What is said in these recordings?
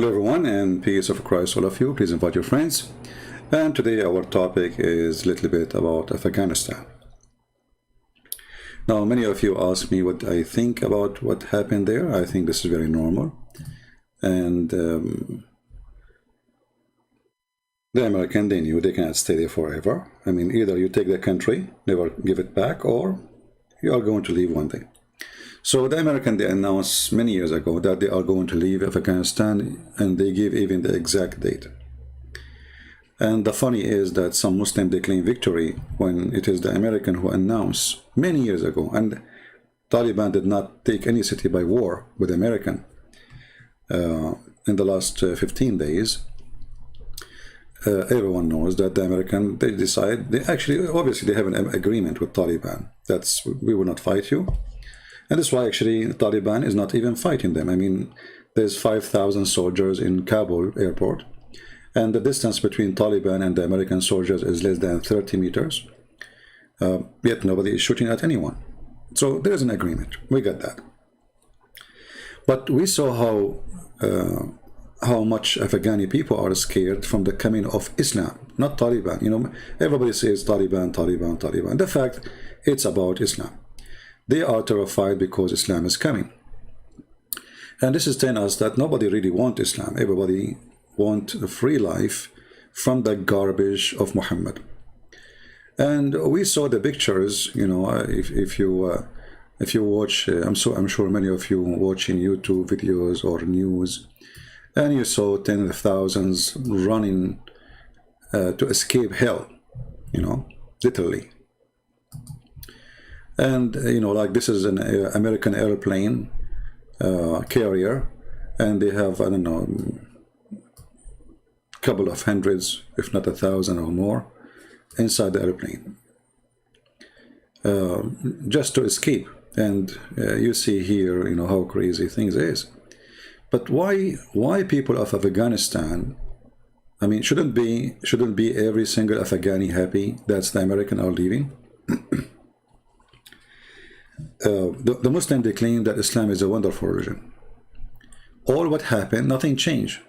Hello everyone, and peace of Christ all of you. Please invite your friends. And today our topic is a little bit about Afghanistan. Now many of you ask me what I think about what happened there. I think this is very normal. And the American, they knew they cannot stay there forever. I mean, either you take the country, never give it back, or you are going to leave one day. So the American, they announced many years ago that they are going to leave Afghanistan, and they give even the exact date. And the funny is that some Muslims, they claim victory when it is the American who announced many years ago. And Taliban did not take any city by war with the American in the last 15 days. Everyone knows that the American, they decide, they actually, obviously they have an agreement with Taliban. That's, we will not fight you. And that's why actually Taliban is not even fighting them. I mean, there's 5,000 soldiers in Kabul airport, and the distance between Taliban and the American soldiers is less than 30 meters. Yet nobody is shooting at anyone. So there's an agreement. We got that. But we saw how much Afghani people are scared from the coming of Islam, not Taliban. You know, everybody says Taliban, Taliban, Taliban. The fact, it's about Islam. They are terrified because Islam is coming. And this is telling us that nobody really wants Islam. Everybody wants a free life from the garbage of Muhammad. And we saw the pictures, you know, if you watch, I'm sure many of you watching YouTube videos or news, and you saw tens of thousands running to escape hell, you know, literally. And, you know, like this is an American airplane carrier, and they have, I don't know, a couple of hundreds, if not 1,000 or more, inside the airplane, just to escape. And you see here, you know, how crazy things is. But why people of Afghanistan? I mean, shouldn't be every single Afghani happy that the American are leaving? The Muslims, they claim that Islam is a wonderful religion. All what happened, nothing changed.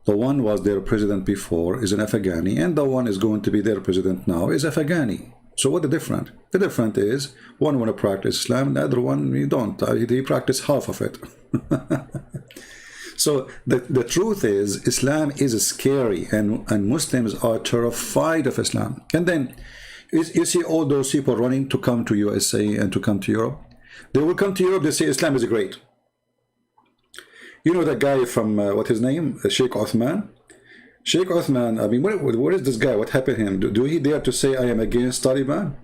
The one was their president before is an Afghani, and the one is going to be their president now is Afghani. So what the difference? The difference is one want to practice Islam, the other one you don't. He practice half of it. So the truth is Islam is scary, and Muslims are terrified of Islam. And then you see all those people running to come to USA and to come to Europe. They will come to Europe, they say Islam is great. You know that guy from, what his name? Sheikh Othman? Sheikh Othman, I mean, where is this guy? What happened to him? Do he dare to say, I am against Taliban?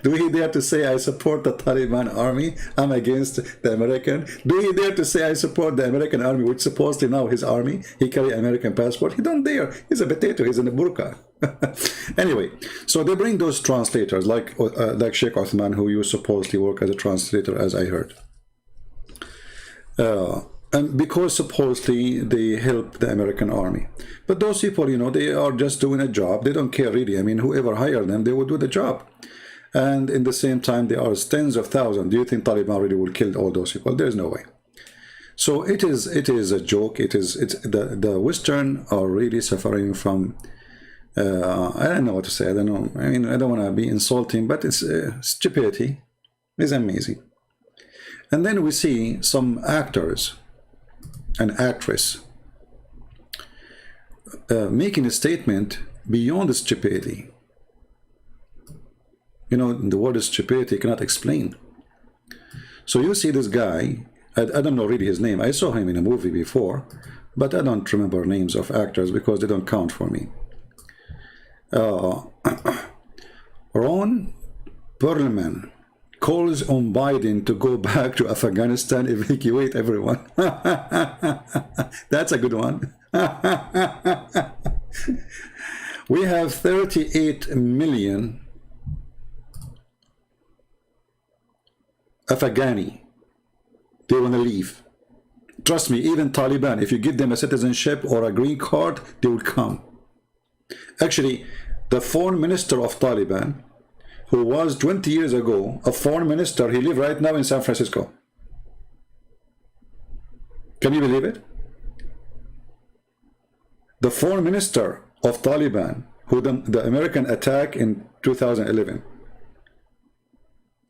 Do he dare to say, I support the Taliban army? I'm against the American? Do he dare to say, I support the American army, which supposedly now his army, he carry American passport? He don't dare. He's a potato. He's in a burqa. Anyway, so they bring those translators like Sheikh Othman, who you supposedly work as a translator, as I heard. And because supposedly they help the American army. But those people, you know, they are just doing a job. They don't care really. I mean, whoever hired them, they will do the job. And in the same time, there are tens of thousands. Do you think Taliban really will kill all those people? There's no way. So it is a joke. The Western are really suffering from, I don't know what to say. I don't know. I mean, I don't want to be insulting, but it's stupidity. It's amazing. And then we see some actors, an actress, making a statement beyond the stupidity. You know, the word stupidity cannot explain. So you see this guy, I don't know really his name. I saw him in a movie before, but I don't remember names of actors because they don't count for me. Ron Perlman calls on Biden to go back to Afghanistan, evacuate everyone. That's a good one. We have 38 million Afghani. They want to leave. Trust me, even Taliban, if you give them a citizenship or a green card, they will come. Actually, the foreign minister of Taliban, who was 20 years ago a foreign minister, he lives right now in San Francisco. Can you believe it? The foreign minister of Taliban, who the American attack in 2011,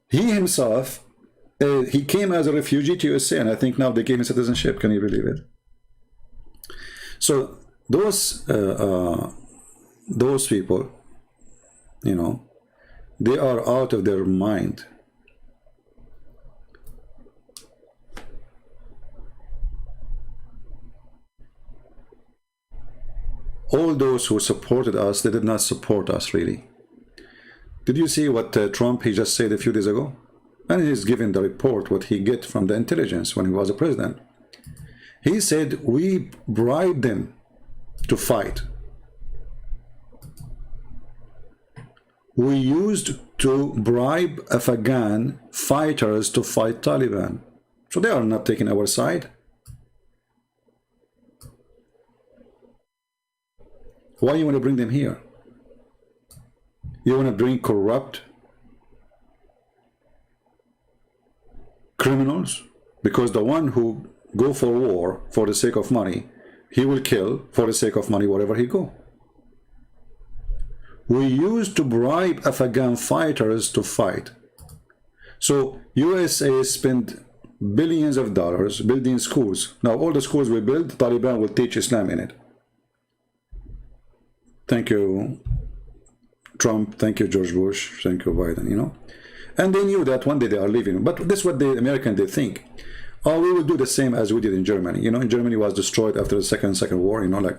he himself, he came as a refugee to USA, and I think now they gave him citizenship. Can you believe it? So those people, you know, they are out of their mind. All those who supported us, they did not support us really. Did you see what Trump, he just said a few days ago? And he's giving the report, what he get from the intelligence when he was a president. He said, we bribed them to fight. We used to bribe Afghan fighters to fight Taliban. So they are not taking our side. Why you want to bring them here? You want to bring corrupt criminals? Because the one who go for war for the sake of money, he will kill for the sake of money wherever he go. We used to bribe Afghan fighters to fight. So USA spent billions of dollars building schools. Now all the schools we build, Taliban will teach Islam in it. Thank you, Trump. Thank you, George Bush. Thank you, Biden, you know. And they knew that one day they are leaving. But this is what the Americans, they think. Oh, we will do the same as we did in Germany. You know, Germany was destroyed after the second war, you know, like.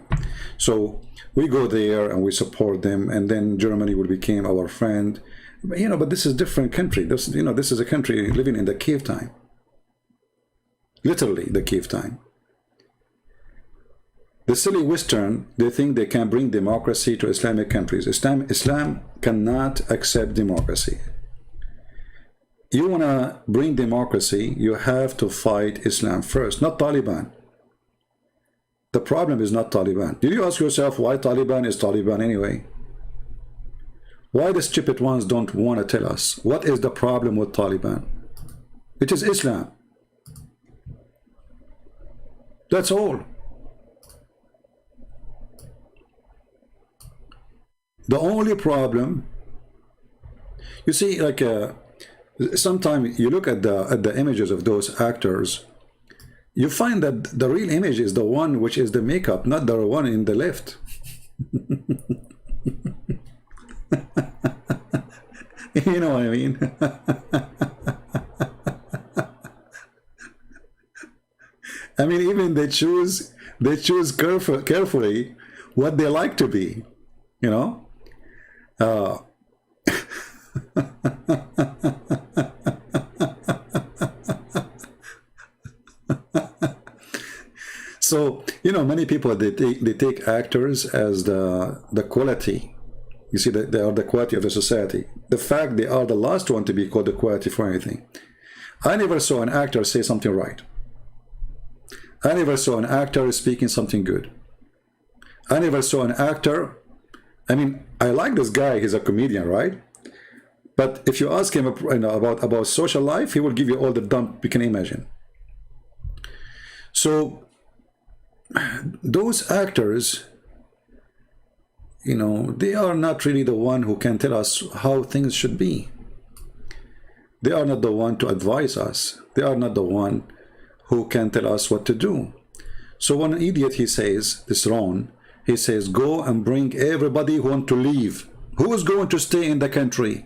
So we go there and we support them. And then Germany will become our friend. But, you know, but this is a different country. This, you know, this is a country living in the cave time. Literally the cave time. The silly Western, they think they can bring democracy to Islamic countries. Islam cannot accept democracy. You want to bring democracy, you have to fight Islam first, not Taliban. The problem is not Taliban. Did you ask yourself why Taliban is Taliban anyway? Why the stupid ones don't want to tell us what is the problem with Taliban? It is Islam. That's all. The only problem, you see, like sometimes you look at the images of those actors, you find that the real image is the one which is the makeup, not the one in the left. You know what I mean? I mean, even they choose carefully what they like to be, you know. So, you know, many people, they take actors as the quality. You see, they are the quality of the society. The fact they are the last one to be called the quality for anything. I never saw an actor say something right. I never saw an actor speaking something good. I never saw an actor. I mean, I like this guy, he's a comedian, right? But if you ask him, you know, about social life, he will give you all the dump you can imagine. So those actors, you know, they are not really the one who can tell us how things should be. They are not the one to advise us. They are not the one who can tell us what to do. So when an idiot, he says, this wrong, he says, go and bring everybody who want to leave. Who is going to stay in the country?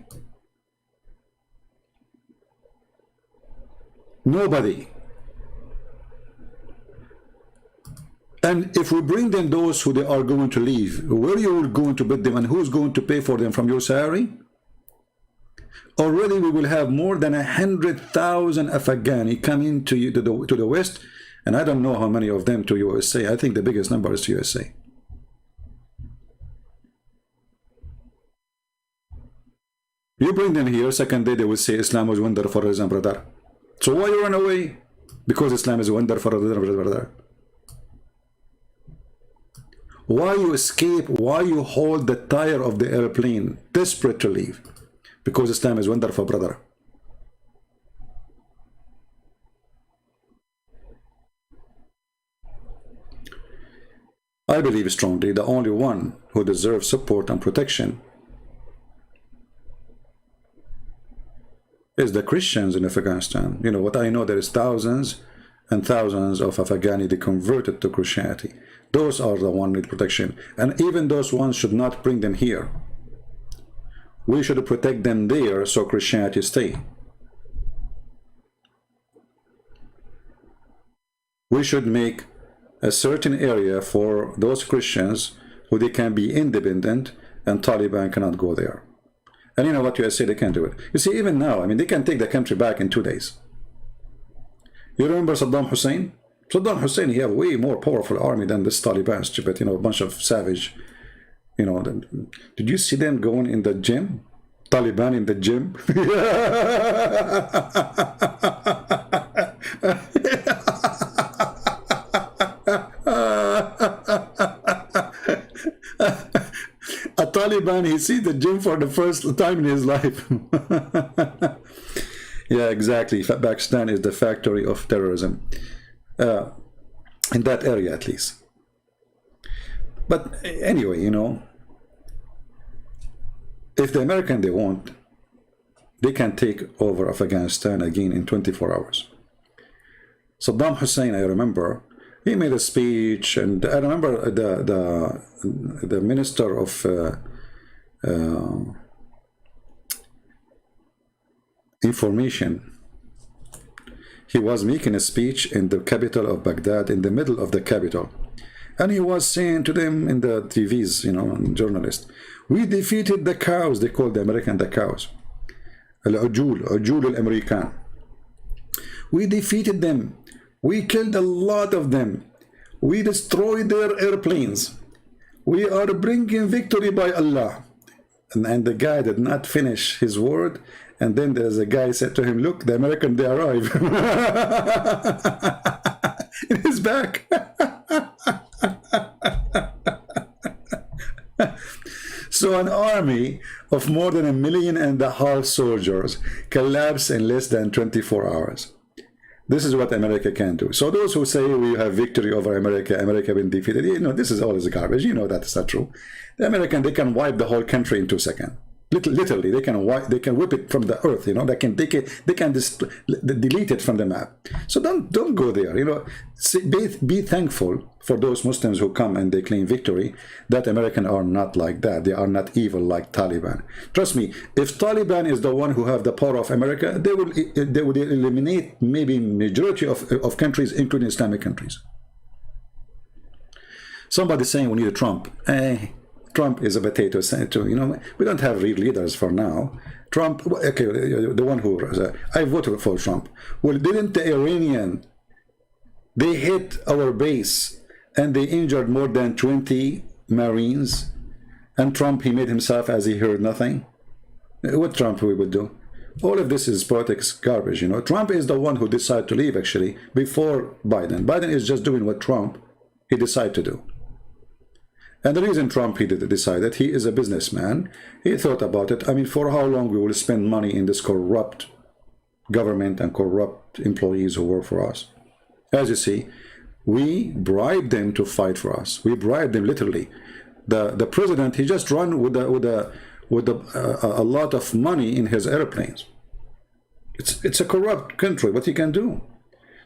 Nobody. And if we bring them those who they are going to leave, where you are going to put them and who's going to pay for them from your salary? Already we will have more than 100,000 Afghani coming to the West, and I don't know how many of them to USA. I think the biggest number is to USA. You bring them here, second day they will say Islam is wonderful for Islam, brother. So why you run away? Because Islam is wonderful for Islam, brother. Why you escape? Why you hold the tire of the airplane, desperate to leave? Because Islam is wonderful, brother. I believe strongly the only one who deserves support and protection is the Christians in Afghanistan. You know what I know, there is thousands and thousands of Afghani they converted to Christianity. Those are the one need protection, and even those ones should not bring them here. We should protect them there so Christianity stay. We should make a certain area for those Christians who they can be independent and Taliban cannot go there. And you know what, USA, they can't do it. You see, even now, I mean, they can take the country back in 2 days. You remember Saddam Hussein? Saddam Hussein, he have way more powerful army than this Taliban stupid, you know, a bunch of savage, you know. Did you see them going in the gym? Taliban in the gym? A Taliban, he sees the gym for the first time in his life. Yeah, exactly. Pakistan is the factory of terrorism. In that area, at least. But anyway, you know, if the American they want, they can take over Afghanistan again in 24 hours. Saddam Hussein, I remember, he made a speech, and I remember the minister of information. He was making a speech in the capital of Baghdad, in the middle of the capital, and he was saying to them in the TVs, you know, journalists, we defeated the cows. They called the American the cows. Al-Ujul al-American. We defeated them. We killed a lot of them. We destroyed their airplanes. We are bringing victory by Allah. And the guy did not finish his word. And then there's a guy said to him, look, the American, they arrive. In his back. So an army of more than 1.5 million soldiers collapsed in less than 24 hours. This is what America can do. So those who say we have victory over America, America been defeated, you know, this is all is garbage. You know that's not true. The American, they can wipe the whole country in 2 seconds. Literally, they can whip it from the earth. You know, they can delete it from the map. So don't go there. You know, be thankful for those Muslims who come and they claim victory. That Americans are not like that. They are not evil like Taliban. Trust me. If Taliban is the one who have the power of America, they would eliminate maybe majority of countries, including Islamic countries. Somebody saying we need a Trump. Trump is a potato too. You know, we don't have real leaders for now. Trump, okay, the one who I voted for Trump. Well, didn't the Iranian? They hit our base and they injured more than 20 Marines. And Trump, he made himself as he heard nothing. What Trump we would do? All of this is politics garbage. You know, Trump is the one who decided to leave actually before Biden. Biden is just doing what Trump he decided to do. And the reason Trump he decided, he is a businessman. He thought about it. I mean, for how long we will spend money in this corrupt government and corrupt employees who work for us? As you see, we bribed them to fight for us. We bribed them literally. The president, he just run with a lot of money in his airplanes. It's a corrupt country. What he can do?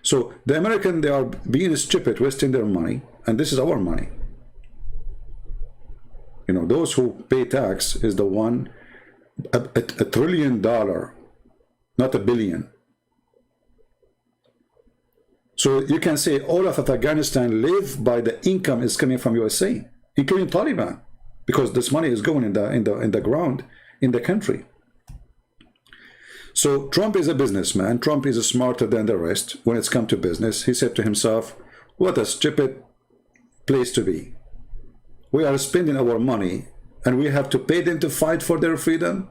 So the American, they are being stupid, wasting their money, and this is our money. You know, those who pay tax is the one, $1 trillion, not a billion. So you can say all of Afghanistan live by the income is coming from USA, including Taliban, because this money is going in the ground in the country. So Trump is a businessman. Trump is smarter than the rest when it's come to business. He said to himself, what a stupid place to be. We are spending our money and we have to pay them to fight for their freedom.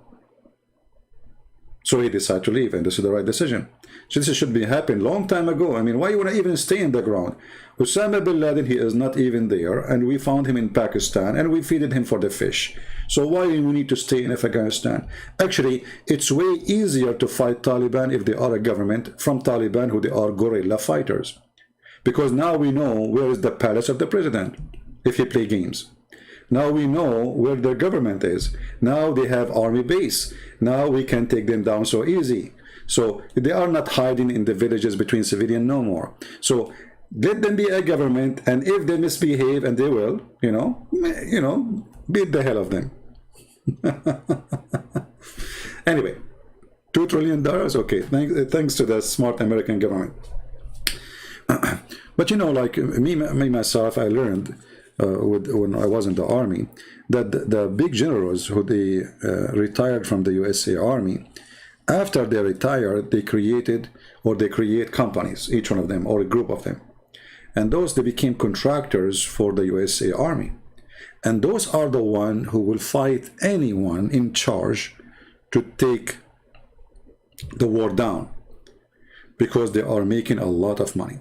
So he decided to leave, and this is the right decision. So this should be happened long time ago. I mean, why you want to even stay in the ground? Osama bin Laden, he is not even there, and we found him in Pakistan and we feeded him for the fish. So why do we need to stay in Afghanistan? Actually, it's way easier to fight Taliban if they are a government from Taliban who they are guerrilla fighters. Because now we know where is the palace of the president. if you play games. Now we know where their government is. Now they have army base. Now we can take them down so easy. So they are not hiding in the villages between civilian no more. So let them be a government, and if they misbehave, and they will, beat the hell of them. Anyway, $2 trillion. Okay, thanks to the smart American government. But like me myself, I learned when I was in the army that the big generals who they retired from the USA Army, after they retired, they create companies, each one of them, or a group of them. And those, they became contractors for the USA Army. And those are the one who will fight anyone in charge to take the war down, because they are making a lot of money.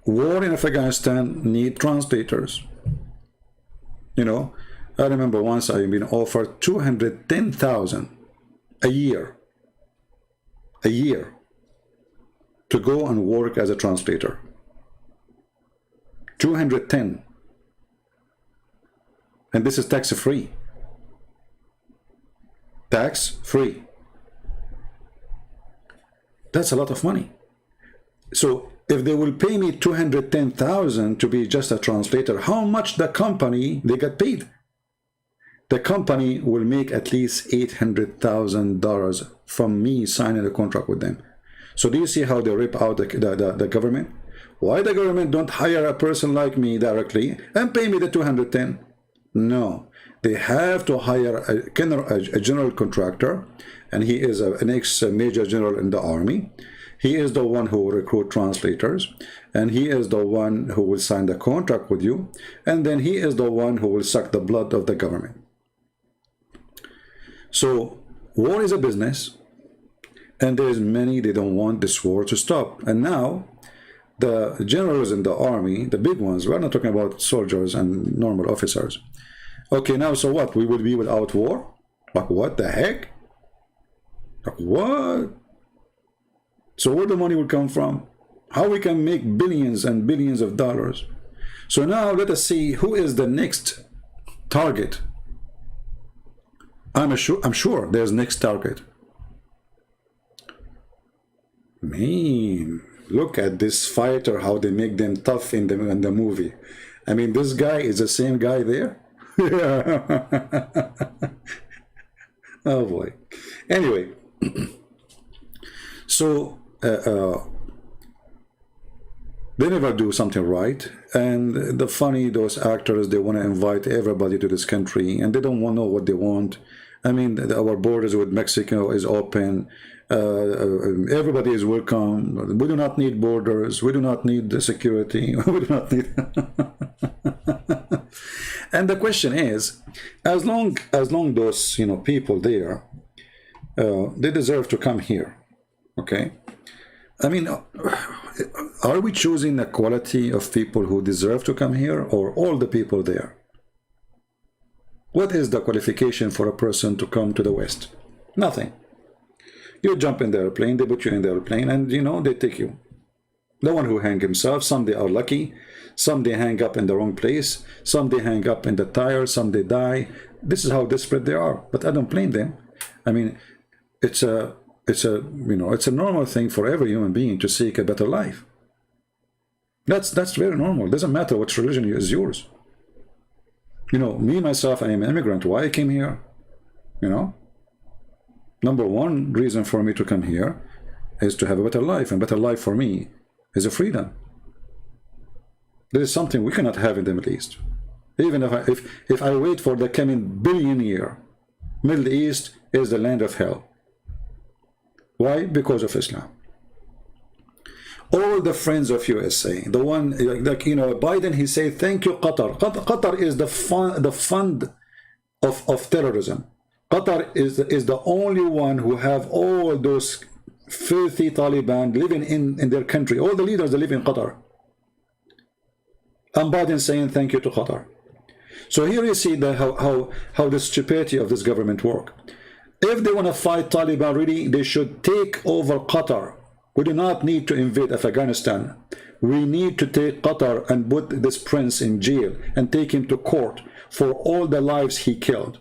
War in Afghanistan need translators. I remember once I've been offered $210,000 a year to go and work as a translator. 210, and this is tax-free. Tax-free. That's a lot of money. So if they will pay me $210,000 to be just a translator, how much the company they get paid? The company will make at least $800,000 from me signing a contract with them. So do you see how they rip out the government? Why the government don't hire a person like me directly and pay me the 210? No, they have to hire a general contractor, and he is an ex-major general in the army. He is the one who will recruit translators, and he is the one who will sign the contract with you, and then he is the one who will suck the blood of the government. So war is a business, and there's many, they don't want this war to stop. And now the generals in the army, the big ones, we're not talking about soldiers and normal officers. Okay, now so what? We will be without war? Like what the heck? Like what? So where the money will come from? How we can make billions and billions of dollars? So now let us see who is the next target. I'm sure there's next target. Man, look at this fighter, how they make them tough in the movie. I mean, this guy is the same guy there. Oh boy. Anyway, so they never do something right, and those actors, they want to invite everybody to this country, and they don't want to know what they want. I mean, our borders with Mexico is open. Everybody is welcome. We do not need borders. We do not need the security. We do not need. And the question is, as long those people there, they deserve to come here. Okay, I mean, are we choosing the quality of people who deserve to come here, or all the people there? What is the qualification for a person to come to the West? Nothing. You jump in the airplane, they put you in the airplane, and they take you. The one who hang himself, some they are lucky, some they hang up in the wrong place, some they hang up in the tire, some they die. This is how desperate they are, but I don't blame them. I mean, it's a normal thing for every human being to seek a better life. That's very normal. It doesn't matter what religion is yours. Me myself, I am an immigrant. Why I came here? Number one reason for me to come here is to have a better life, and better life for me is a freedom. There is something we cannot have in the Middle East. Even if I wait for the coming billion year, Middle East is the land of hell. Why? Because of Islam. All the friends of USA, the one Biden, he said, thank you, Qatar. Qatar is the fund of terrorism. Qatar is the only one who have all those filthy Taliban living in their country. All the leaders, they live in Qatar. And Biden saying thank you to Qatar. So here you see how the stupidity of this government work. If they want to fight Taliban really, they should take over Qatar. We do not need to invade Afghanistan. We need to take Qatar and put this prince in jail and take him to court for all the lives he killed.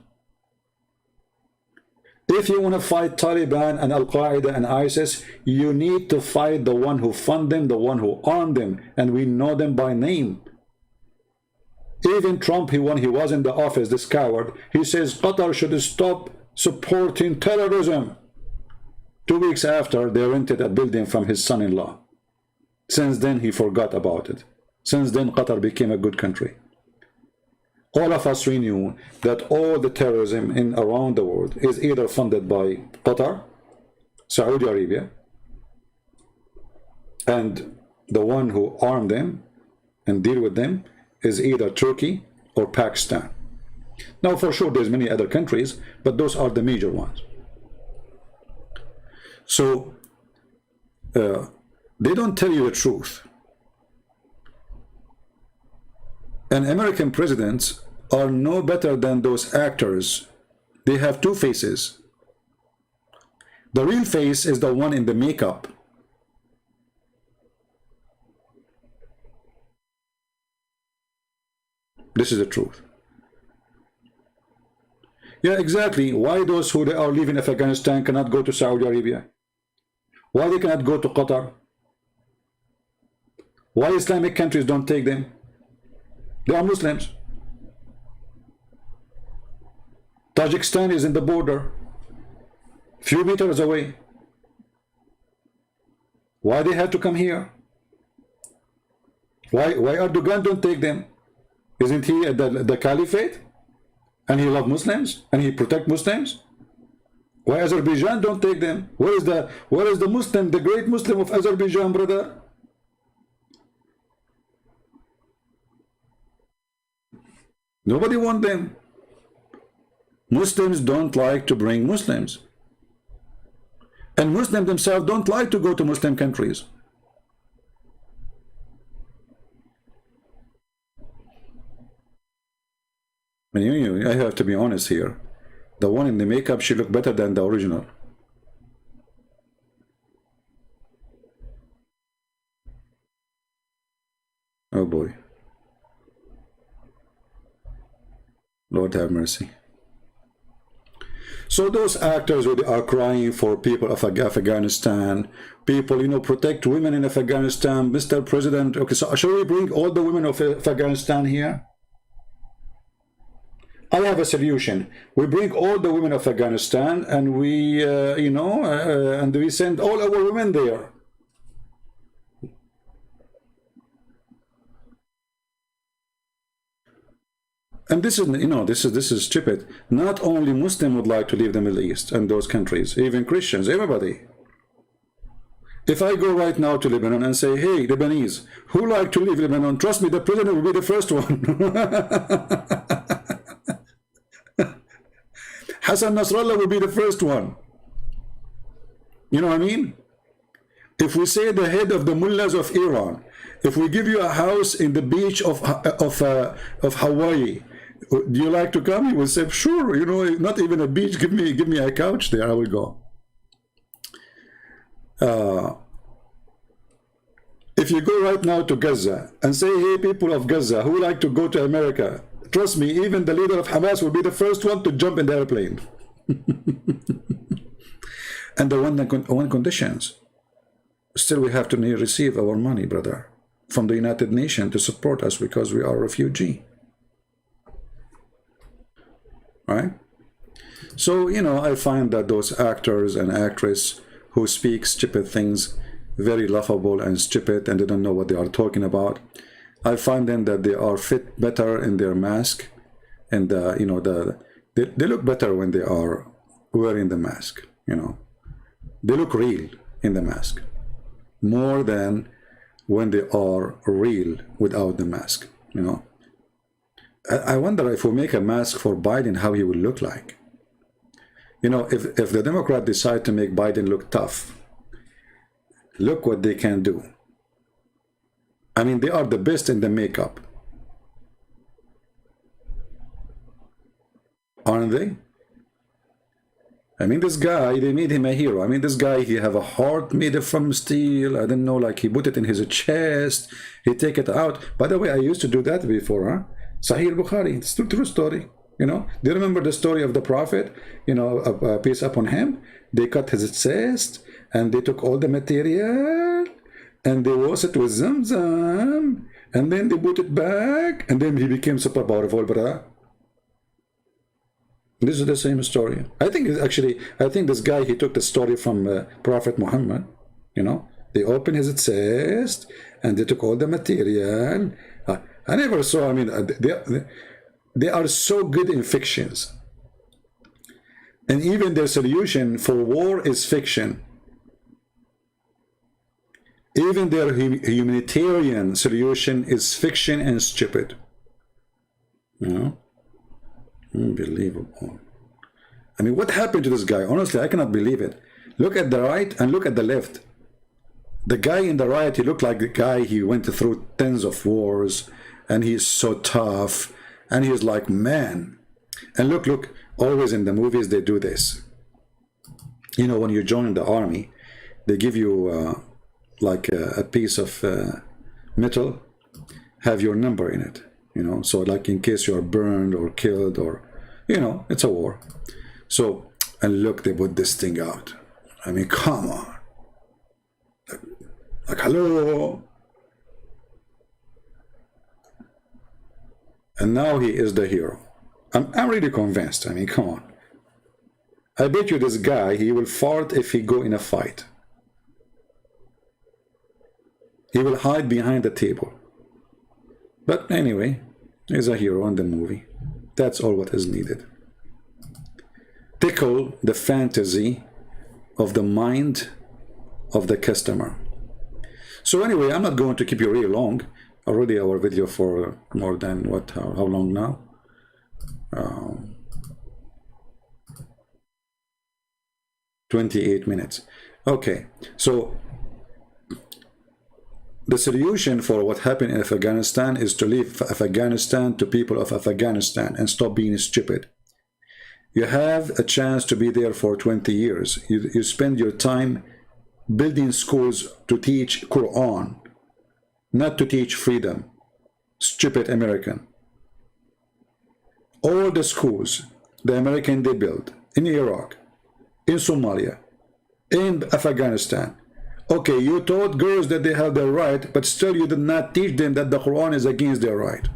If you want to fight Taliban and Al-Qaeda and ISIS, you need to fight the one who fund them, the one who armed them, and we know them by name. Even Trump, when he was in the office, this coward, he says Qatar should stop supporting terrorism. 2 weeks after, they rented a building from his son-in-law. Since then, he forgot about it. Since then, Qatar became a good country. All of us, we knew that all the terrorism in around the world is either funded by Qatar, Saudi Arabia, and the one who armed them and deal with them is either Turkey or Pakistan. Now, for sure, there's many other countries, but those are the major ones. So, they don't tell you the truth. And American presidents are no better than those actors. They have two faces. The real face is the one in the makeup. This is the truth. Yeah, exactly. Why those who are leaving Afghanistan cannot go to Saudi Arabia? Why they cannot go to Qatar? Why Islamic countries don't take them? They are Muslims. Tajikistan is in the border, few meters away. Why they have to come here? Why Erdogan don't take them? Isn't he the caliphate? And he love Muslims? And he protect Muslims? Why Azerbaijan don't take them? Where is the Muslim, the great Muslim of Azerbaijan, brother? Nobody want them. Muslims don't like to bring Muslims. And Muslims themselves don't like to go to Muslim countries. I have to be honest here. The one in the makeup, she looked better than the original. Oh boy. Lord have mercy. So those actors who are crying for people of Afghanistan, people, protect women in Afghanistan, Mr. President. Okay, so shall we bring all the women of Afghanistan here? I have a solution. We bring all the women of Afghanistan and we, and we send all our women there. And this is, this is stupid. Not only Muslims would like to leave the Middle East and those countries, even Christians, everybody. If I go right now to Lebanon and say, hey, Lebanese, who like to leave Lebanon? Trust me, the president will be the first one. Hassan Nasrallah will be the first one. You know what I mean? If we say the head of the mullahs of Iran, if we give you a house in the beach of Hawaii, do you like to come? He will say, sure, not even a beach, give me a couch there, I will go. If you go right now to Gaza and say, hey, people of Gaza, who like to go to America? Trust me, even the leader of Hamas will be the first one to jump in the airplane. And the one conditions. Still, we have to receive our money, brother, from the United Nations to support us because we are refugee. Right? So, I find that those actors and actresses who speak stupid things, very laughable and stupid, and they don't know what they are talking about. I find them that they are fit better in their mask, and they look better when they are wearing the mask. They look real in the mask, more than when they are real without the mask. I wonder if we make a mask for Biden, how he will look like. If the Democrats decide to make Biden look tough, look what they can do. I mean, they are the best in the makeup. Aren't they? I mean, this guy, they made him a hero. I mean, this guy, he have a heart made from steel. I don't know, like he put it in his chest. He take it out. By the way, I used to do that before, huh? Sahih Bukhari, it's a true story. You know, do you remember the story of the Prophet? You know, peace upon him. They cut his chest and they took all the material and they washed it with Zamzam and then they put it back and then he became super powerful, brother. This is the same story. I think actually, I think this guy, he took the story from Prophet Muhammad. You know, they opened his chest and they took all the material. I never saw, I mean, they are so good in fictions. And even their solution for war is fiction. Even their humanitarian solution is fiction and stupid. You know? Unbelievable. I mean, what happened to this guy? Honestly, I cannot believe it. Look at the right and look at the left. The guy in the right, he looked like the guy, he went through tens of wars and he's so tough and he's like, man. And look, always in the movies they do this. You know, when you join the army, they give you like a piece of metal, have your number in it. You know, so like in case you are burned or killed or, you know, it's a war. So, and look, they put this thing out. I mean, come on. Like, hello. And now he is the hero. I'm really convinced. I mean, come on. I bet you this guy, he will fart if he go in a fight. He will hide behind the table. But anyway, he's a hero in the movie. That's all what is needed. Tickle the fantasy of the mind of the customer. So anyway, I'm not going to keep you really long. Already our video for more than what, how long now? 28 minutes. Okay, so the solution for what happened in Afghanistan is to leave Afghanistan to people of Afghanistan and stop being stupid. You have a chance to be there for 20 years. You spend your time building schools to teach Quran, not to teach freedom. Stupid American. All the schools the American they built in Iraq, in Somalia, in Afghanistan. Okay, you taught girls that they have their right, but still you did not teach them that the Quran is against their right.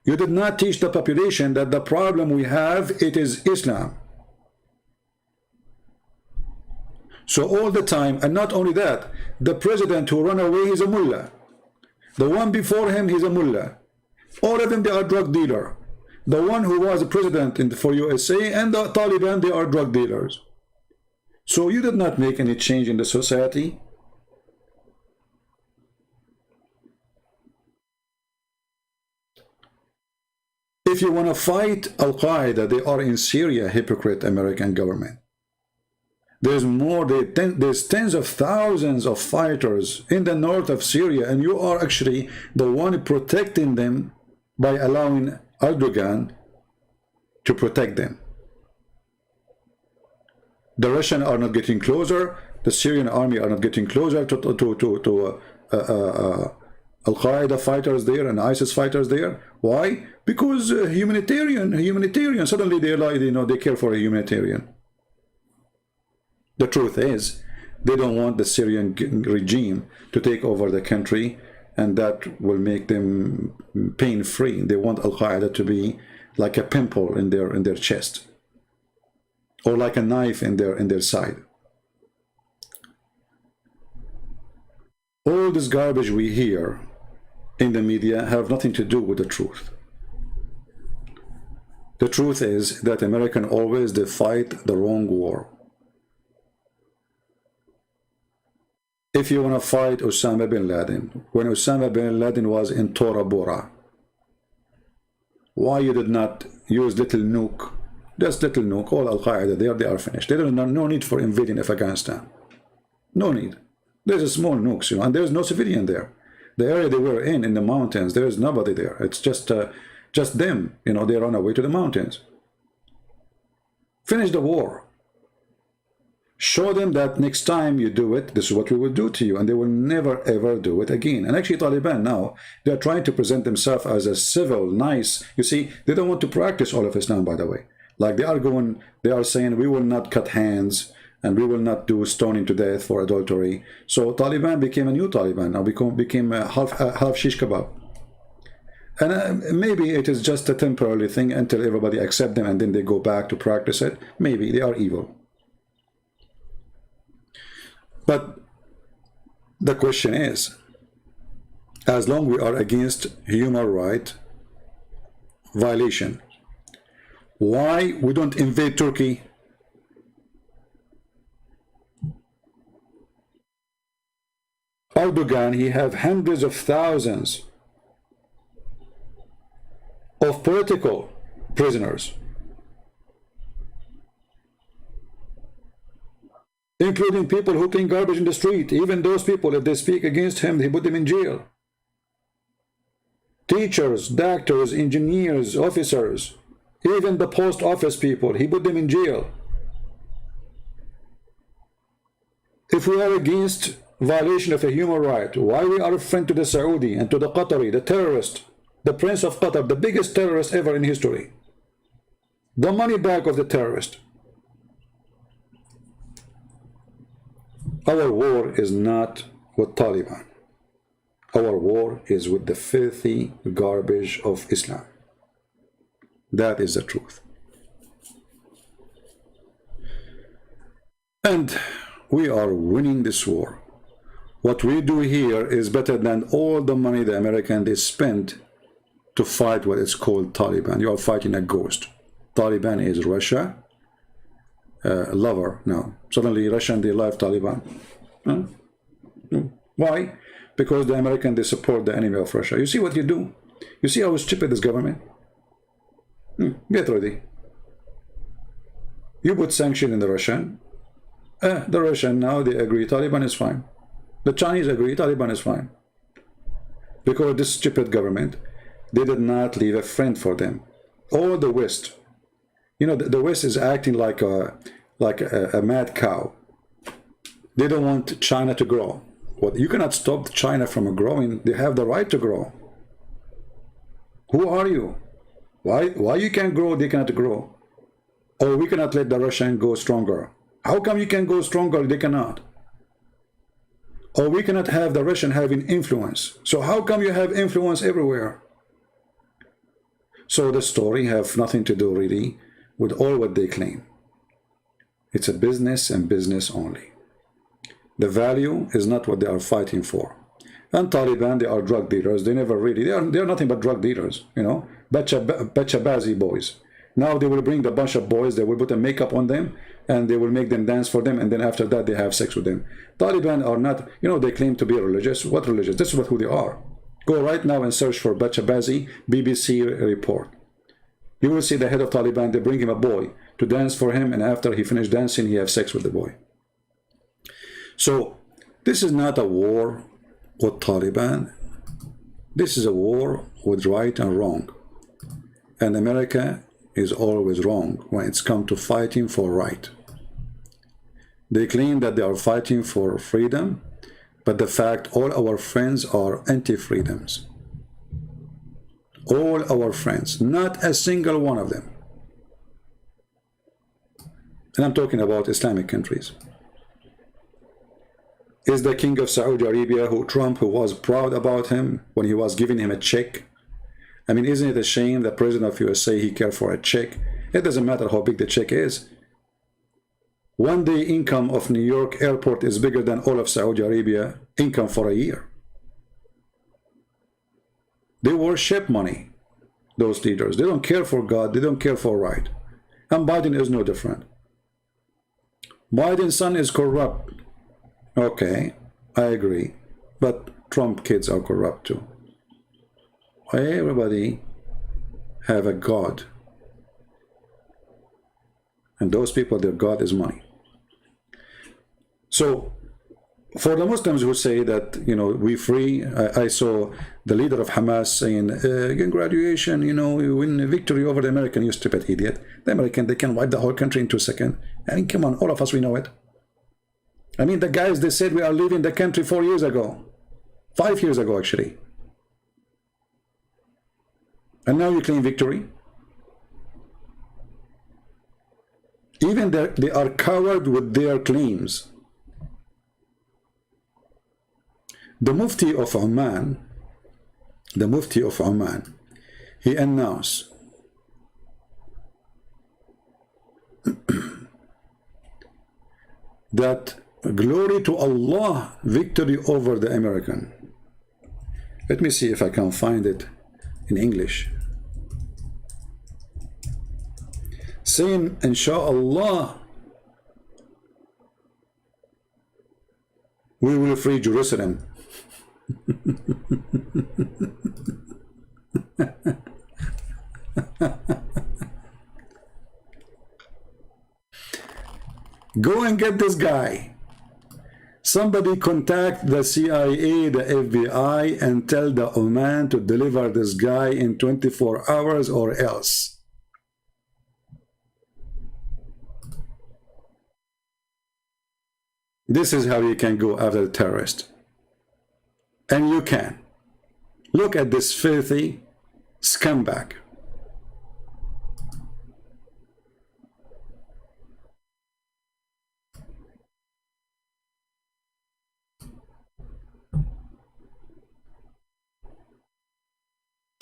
You did not teach the population that the problem we have, it is Islam. So all the time, and not only that, the president who ran away, he's a mullah. The one before him, he's a mullah. All of them, they are drug dealer. The one who was a president for USA and the Taliban, they are drug dealers. So you did not make any change in the society. If you want to fight Al-Qaeda, they are in Syria, hypocrite American government. There's more, there's tens of thousands of fighters in the north of Syria, and you are actually the one protecting them by allowing Erdogan to protect them. The Russians are not getting closer, the Syrian army are not getting closer to Al-Qaeda fighters there and ISIS fighters there. Why? Because humanitarian, suddenly they like, you know, they care for a humanitarian. The truth is, they don't want the Syrian regime to take over the country, and that will make them pain-free. They want Al-Qaeda to be like a pimple in their chest, or like a knife in their side. All this garbage we hear in the media have nothing to do with the truth. The truth is that Americans always they fight the wrong war. If you want to fight Osama bin Laden, when Osama bin Laden was in Tora Bora, why you did not use little nuke? Just little nuke, all Al-Qaeda, they are finished. There is no need for invading Afghanistan. No need. There's a small nukes, you know, and there's no civilian there. The area they were in the mountains, there is nobody there. It's just them, you know, they run away to the mountains. Finish the war. Show them that next time you do it, this is what we will do to you, and they will never ever do it again. And actually Taliban now, they're trying to present themselves as a civil, nice, you see, they don't want to practice all of Islam, by the way. Like they are saying, we will not cut hands, and we will not do stoning to death for adultery. So Taliban became a new Taliban, now became a half shish kebab. And maybe it is just a temporary thing until everybody accepts them, and then they go back to practice it. Maybe they are evil. But the question is, as long we are against human right violation, why we don't invade Turkey? Erdogan, he have hundreds of thousands of political prisoners, including people who clean garbage in the street. Even those people, if they speak against him, he put them in jail. Teachers, doctors, engineers, officers, even the post office people, he put them in jail. If we are against violation of a human right, why we are a friend to the Saudi and to the Qatari, the terrorist, the Prince of Qatar, the biggest terrorist ever in history, the money bag of the terrorist? Our war is not with Taliban. Our war is with the filthy garbage of Islam. That is the truth. And we are winning this war. What we do here is better than all the money the Americans spend to fight what is called Taliban. You are fighting a ghost. Taliban is Russia. Lover now. Suddenly Russian, they love Taliban. Huh? Why? Because the Americans, they support the enemy of Russia. You see what you do? You see how stupid this government? Get ready. You put sanction in the Russian. The Russian now, they agree Taliban is fine. The Chinese agree Taliban is fine. Because this stupid government, they did not leave a friend for them. All the West, you know, the West is acting like a mad cow. They don't want China to grow. Well, you cannot stop China from growing. They have the right to grow. Who are you? Why you can't grow, they cannot grow? Or we cannot let the Russian go stronger. How come you can go stronger, they cannot? Or we cannot have the Russian having influence. So how come you have influence everywhere? So the story have nothing to do really with all what they claim. It's a business and business only. The value is not what they are fighting for. And Taliban, they are drug dealers. They never really, they are nothing but drug dealers, you know, bazi boys. Now they will bring the bunch of boys, they will put a makeup on them, and they will make them dance for them, and then after that they have sex with them. Taliban are not, you know, they claim to be religious. What religious? This is what who they are. Go right now and search for bazi BBC report. You will see the head of Taliban, they bring him a boy to dance for him, and after he finished dancing, he has sex with the boy. So this is not a war with Taliban. This is a war with right and wrong. And America is always wrong when it's come to fighting for right. They claim that they are fighting for freedom, but the fact all our friends are anti-freedoms. All our friends, not a single one of them. And I'm talking about Islamic countries. Is the king of Saudi Arabia, Trump, who was proud about him when he was giving him a check? I mean, isn't it a shame that president of USA, he cared for a check? It doesn't matter how big the check is. One day income of New York airport is bigger than all of Saudi Arabia income for a year. They worship money, those leaders. They don't care for God. They don't care for right. And Biden is no different. Biden's son is corrupt. Okay, I agree. But Trump kids are corrupt too. Why everybody have a God? And those people, their God is money. So For the Muslims who say that, you know, we free, I saw the leader of Hamas saying, in graduation, you know, we win a victory over the American. You stupid idiot. The American, they can wipe the whole country in 2 seconds. I mean, come on, all of us, we know it. I mean, the guys, they said we are leaving the country 4 years ago. 5 years ago, actually. And now you claim victory? Even they are coward with their claims. The Mufti of Oman, he announced that glory to Allah, victory over the American. Let me see if I can find it in English. Saying, Inshallah, we will free Jerusalem. Go and get this guy. Somebody contact the CIA, the FBI, and tell the Oman to deliver this guy in 24 hours or else. This is how you can go after the terrorist. And you can. Look at this filthy scumbag.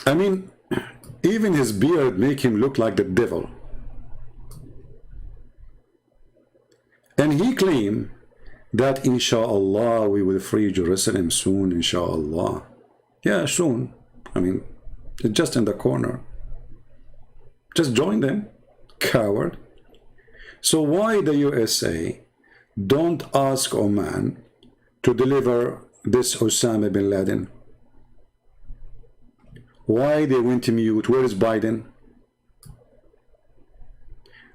I mean, even his beard make him look like the devil. And he claimed that inshallah we will free Jerusalem soon, inshallah. Yeah, soon. I mean, it's just in the corner. Just join them, coward. So why the USA don't ask Oman to deliver this Osama bin Laden? Why they went mute? Where is Biden?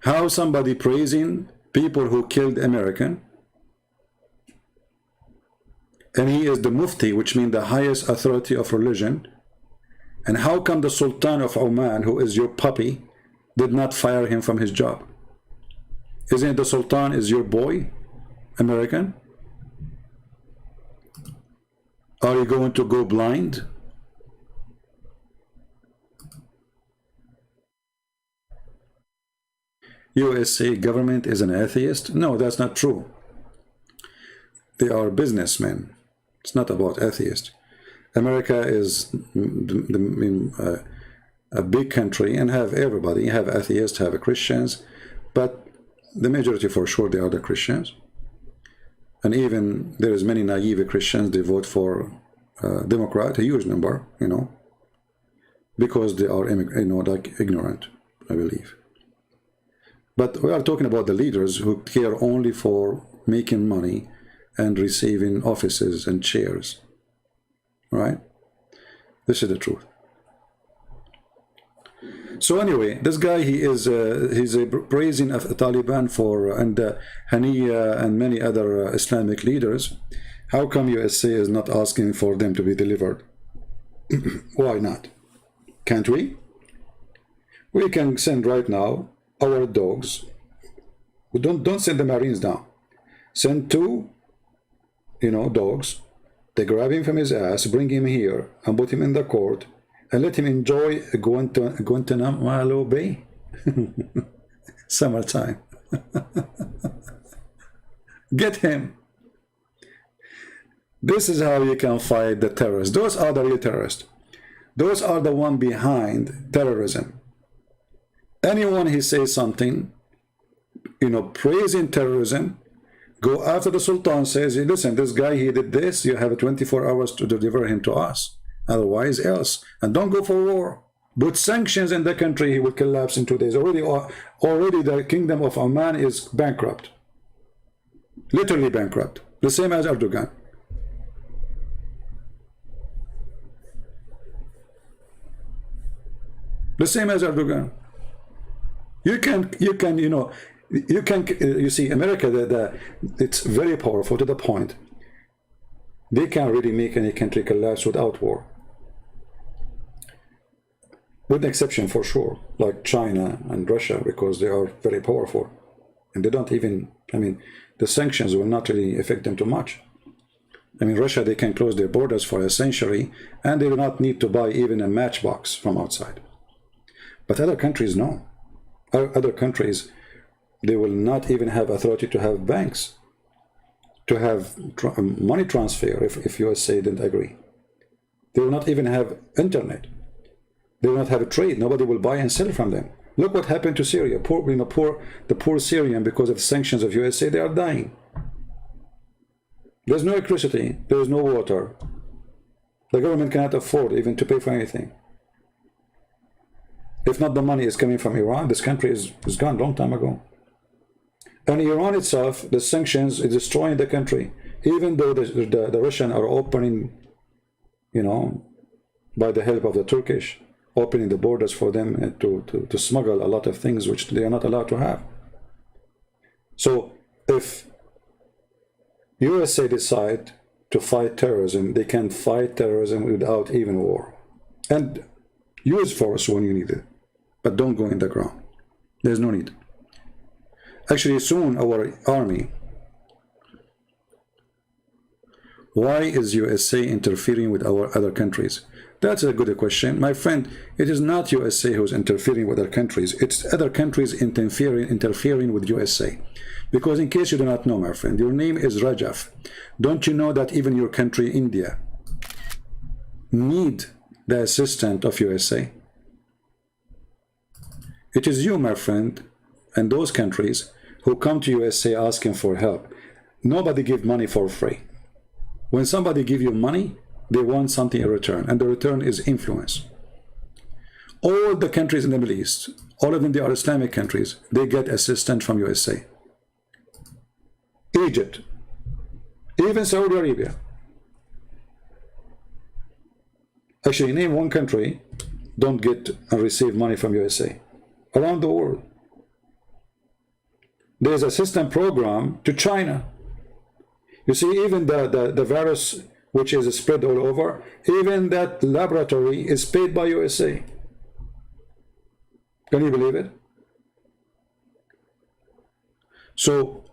How somebody praising people who killed American? And he is the Mufti, which means the highest authority of religion. And how come the Sultan of Oman, who is your puppy, did not fire him from his job? Isn't the Sultan is your boy, American? Are you going to go blind? USA government is an atheist? No, that's not true. They are businessmen. It's not about atheist. America is a big country and have everybody. You have atheists, have Christians, but the majority for sure they are the Christians. And even there is many naive Christians, they vote for Democrat, a huge number, you know, because they are, you know, like ignorant, I believe. But we are talking about the leaders who care only for making money and receiving offices and chairs, right? This is the truth. So anyway, this guy, he's a praising of Taliban for and Haniya and many other Islamic leaders. How come USA is not asking for them to be delivered? Why not? Can't we? We can send right now our dogs. We don't send the Marines down. Send 2, you know, dogs. They grab him from his ass, bring him here, and put him in the court, and let him enjoy Guantanamo Bay. Summertime. Get him. This is how you can fight the terrorists. Those are the real terrorists. Those are the one behind terrorism. Anyone who says something, you know, praising terrorism, go after the Sultan, says, listen, this guy, he did this, you have 24 hours to deliver him to us. Otherwise, else. And don't go for war. Put sanctions in the country, he will collapse in 2 days. Already the kingdom of Oman is bankrupt. Literally bankrupt. The same as Erdogan. The same as Erdogan. You see, America, it's very powerful to the point. They can't really make any country collapse without war. With exception for sure, like China and Russia, because they are very powerful. And they don't even, I mean, the sanctions will not really affect them too much. I mean, Russia, they can close their borders for a century, and they do not need to buy even a matchbox from outside. But other countries, no. Other countries, they will not even have authority to have banks, to have money transfer if USA didn't agree. They will not even have internet. They will not have a trade. Nobody will buy and sell from them. Look what happened to Syria. The poor Syrian, because of sanctions of USA, they are dying. There's no electricity. There is no water. The government cannot afford even to pay for anything. If not the money is coming from Iran, this country is gone a long time ago. And Iran itself, the sanctions is destroying the country. Even though the Russians are opening, you know, by the help of the Turkish, opening the borders for them to smuggle a lot of things which they are not allowed to have. So if USA decide to fight terrorism, they can fight terrorism without even war. And use force when you need it. But don't go in the ground. There's no need. Actually, soon our army. Why is USA interfering with our other countries? That's a good question. My friend, it is not USA who's interfering with other countries. It's other countries interfering with USA. Because in case you do not know, my friend, your name is Rajaf. Don't you know that even your country, India, need the assistance of USA? It is you, my friend, and those countries who come to USA asking for help. Nobody give money for free. When somebody give you money, they want something in return, and the return is influence. All the countries in the Middle East, all of them, they are Islamic countries, they get assistance from USA. Egypt, even Saudi Arabia. Actually, name one country don't get and receive money from USA. Around the world. There's a system program to China. You see, even the virus which is spread all over, even that laboratory is paid by USA. Can you believe it? So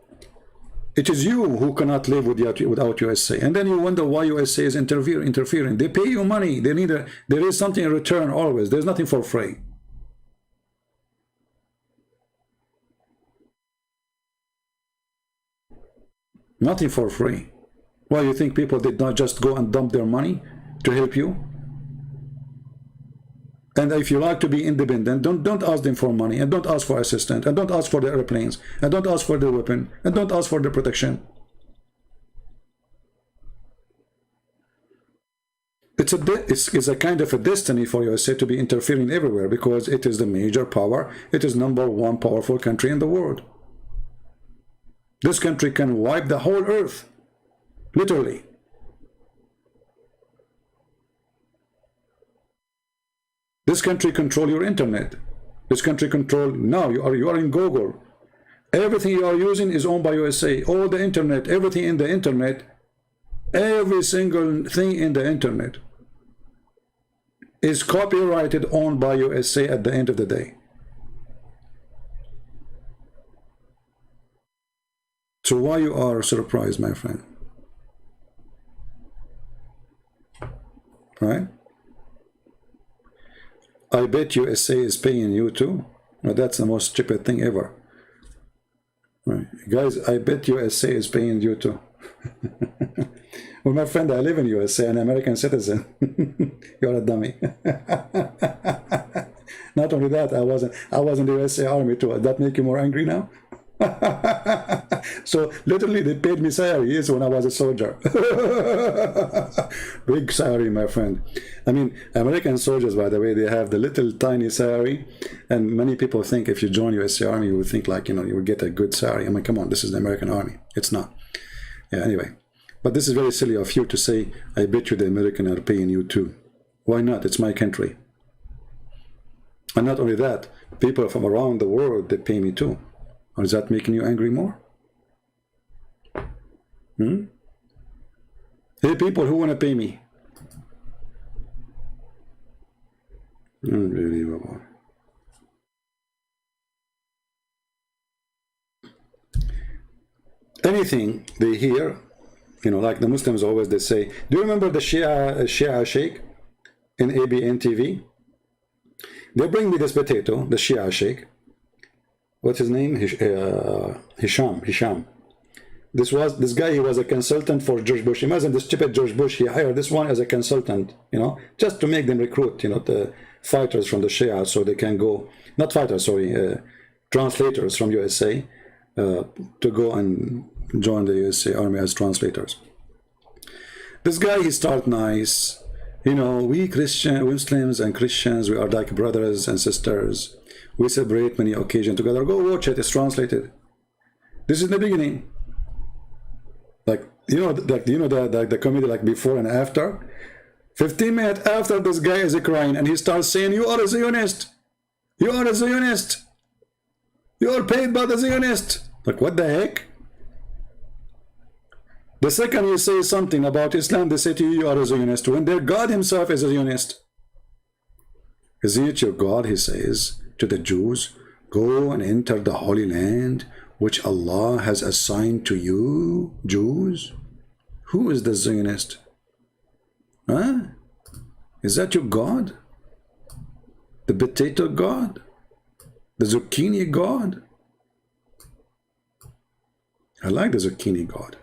it is you who cannot live without USA. And then you wonder why USA is interfering. They pay you money. There is something in return always. There's nothing for free. Nothing for free. Why, you think people did not just go and dump their money to help you? And if you like to be independent, don't ask them for money, and don't ask for assistance, and don't ask for the airplanes, and don't ask for the weapon, and don't ask for the protection. It's a kind of a destiny for USA to be interfering everywhere, because it is the major power. It is #1 powerful country in the world. This country can wipe the whole earth, literally. This country control your internet. This country control, now you are in Google. Everything you are using is owned by USA. All the internet, everything in the internet, every single thing in the internet is copyrighted, owned by USA at the end of the day. So why you are surprised, my friend? Right? I bet USA is paying you too. Well, that's the most stupid thing ever. Right. Guys, I bet USA is paying you too. Well, my friend, I live in USA, an American citizen. You're a dummy. Not only that, I was in the USA Army too. Does that make you more angry now? So literally they paid me salaries when I was a soldier. Big salary, my friend. I mean, American soldiers, by the way, they have the little tiny salary, and many people think if you join USA Army, you would think like, you know, you would get a good salary. I mean, come on, this is the American Army. It's not. Yeah, anyway. But this is very silly of you to say, I bet you the American are paying you too. Why not? It's my country. And not only that, people from around the world, they pay me too. Or is that making you angry more? Hey, people who want to pay me. Unbelievable. Anything they hear, you know, like the Muslims always, they say, do you remember the Shia Sheikh in ABN TV? They bring me this potato, the Shia Sheikh. What's his name? Hisham. This guy, he was a consultant for George Bush. Imagine the stupid George Bush, he hired this one as a consultant, you know, just to make them recruit, you know, the fighters from the Shia, so they can go, not fighters, sorry, translators from USA, to go and join the USA Army as translators. This guy, he start nice, you know, we Muslims and Christians, we are like brothers and sisters. We celebrate many occasions together. Go watch it, it's translated. This is the beginning. Like, the comedy, like before and after. 15 minutes after, this guy is crying and he starts saying, you are a Zionist. You are a Zionist. You are paid by the Zionist. Like, what the heck? The second you say something about Islam, they say to you, you are a Zionist. When their God himself is a Zionist. Is it your God, he says to the Jews, go and enter the Holy Land, which Allah has assigned to you, Jews? Who is the Zionist? Huh? Is that your God? The potato God? The zucchini God? I like the zucchini God.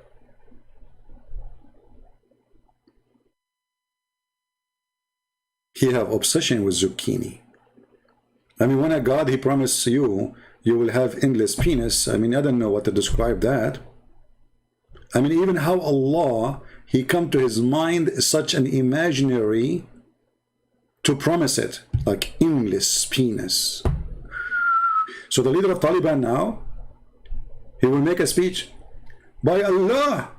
He have obsession with zucchini. I mean, when a God, he promised you, you will have endless penis. I mean, I don't know what to describe that. I mean, even how Allah, he come to his mind such an imaginary to promise it, like endless penis. So the leader of Taliban now, he will make a speech. By Allah,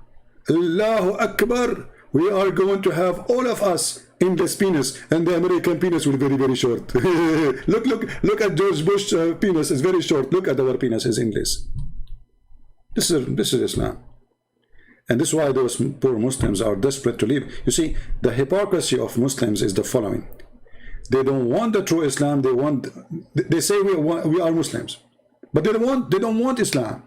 Allahu Akbar, we are going to have all of us endless penis, and the American penis will be very, very short. look at George Bush penis is very short. Look at our penis is endless. This is Islam, and this is why those poor Muslims are desperate to leave. You see, the hypocrisy of Muslims is the following: they don't want the true Islam. They say we are Muslims, but they don't want Islam.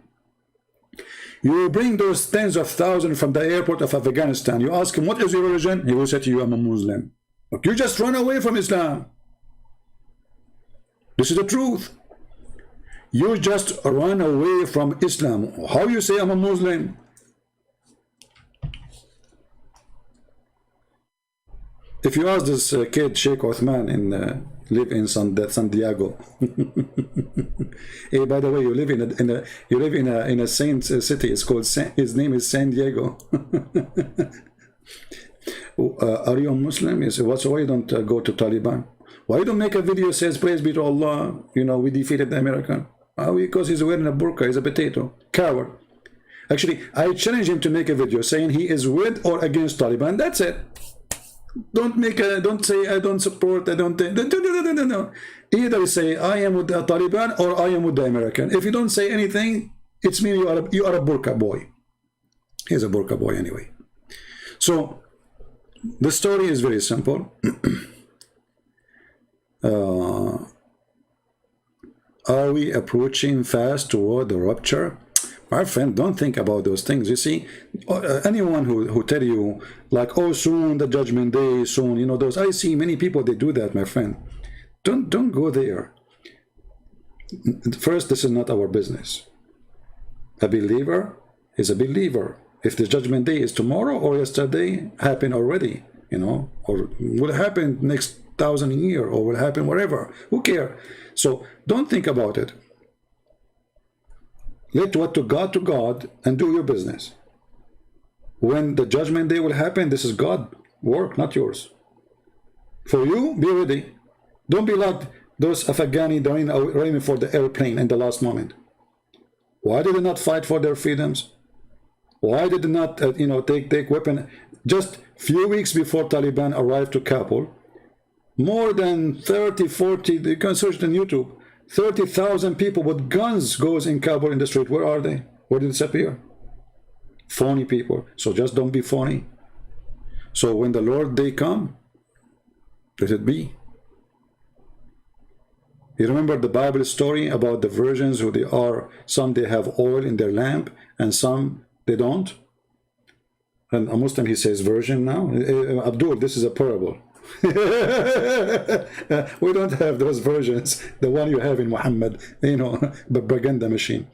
You bring those tens of thousands from the airport of Afghanistan. You ask him, what is your religion? He will say to you, I'm a Muslim. Look, you just run away from Islam. This is the truth. You just run away from Islam. How you say I'm a Muslim? If you ask this kid, Sheikh Othman, live in San Diego. Hey, by the way, you live in a saint city. It's called his name is San Diego. Are you a Muslim? You say, why you don't go to Taliban? Why you don't make a video says praise be to Allah? You know, we defeated the American. Because he's wearing a burqa. He's a potato coward. Actually, I challenge him to make a video saying he is with or against Taliban. That's it. Don't say I don't support, I don't. No. Either say I am with the Taliban or I am with the American. If you don't say anything, it's mean you are a burqa boy. He's a burqa boy anyway. So the story is very simple. Are we approaching fast toward the rupture? My friend, don't think about those things. You see, anyone who tell you like, oh, soon the judgment day, soon, you know, those, I see many people, they do that, my friend. Don't go there. First, this is not our business. A believer is a believer. If the judgment day is tomorrow or yesterday, happened already, you know, or will happen next 1,000 years, or will happen wherever. Who cares? So don't think about it. Let what to God and do your business. When the judgment day will happen, this is God's work, not yours. For you, be ready. Don't be like those Afghani running for the airplane in the last moment. Why did they not fight for their freedoms? Why did they not, take weapon? Just few weeks before Taliban arrived to Kabul, more than 30, 40, you can search on YouTube, 30,000 people with guns goes in Kabul in the street. Where are they? Where did they disappear? Phony people. So just don't be phony. So when the Lord day come, let it be. You remember the Bible story about the virgins who they are, some they have oil in their lamp and some they don't? And a Muslim, he says virgin now. Abdul, this is a parable. We don't have those versions, the one you have in Muhammad, you know, propaganda machine.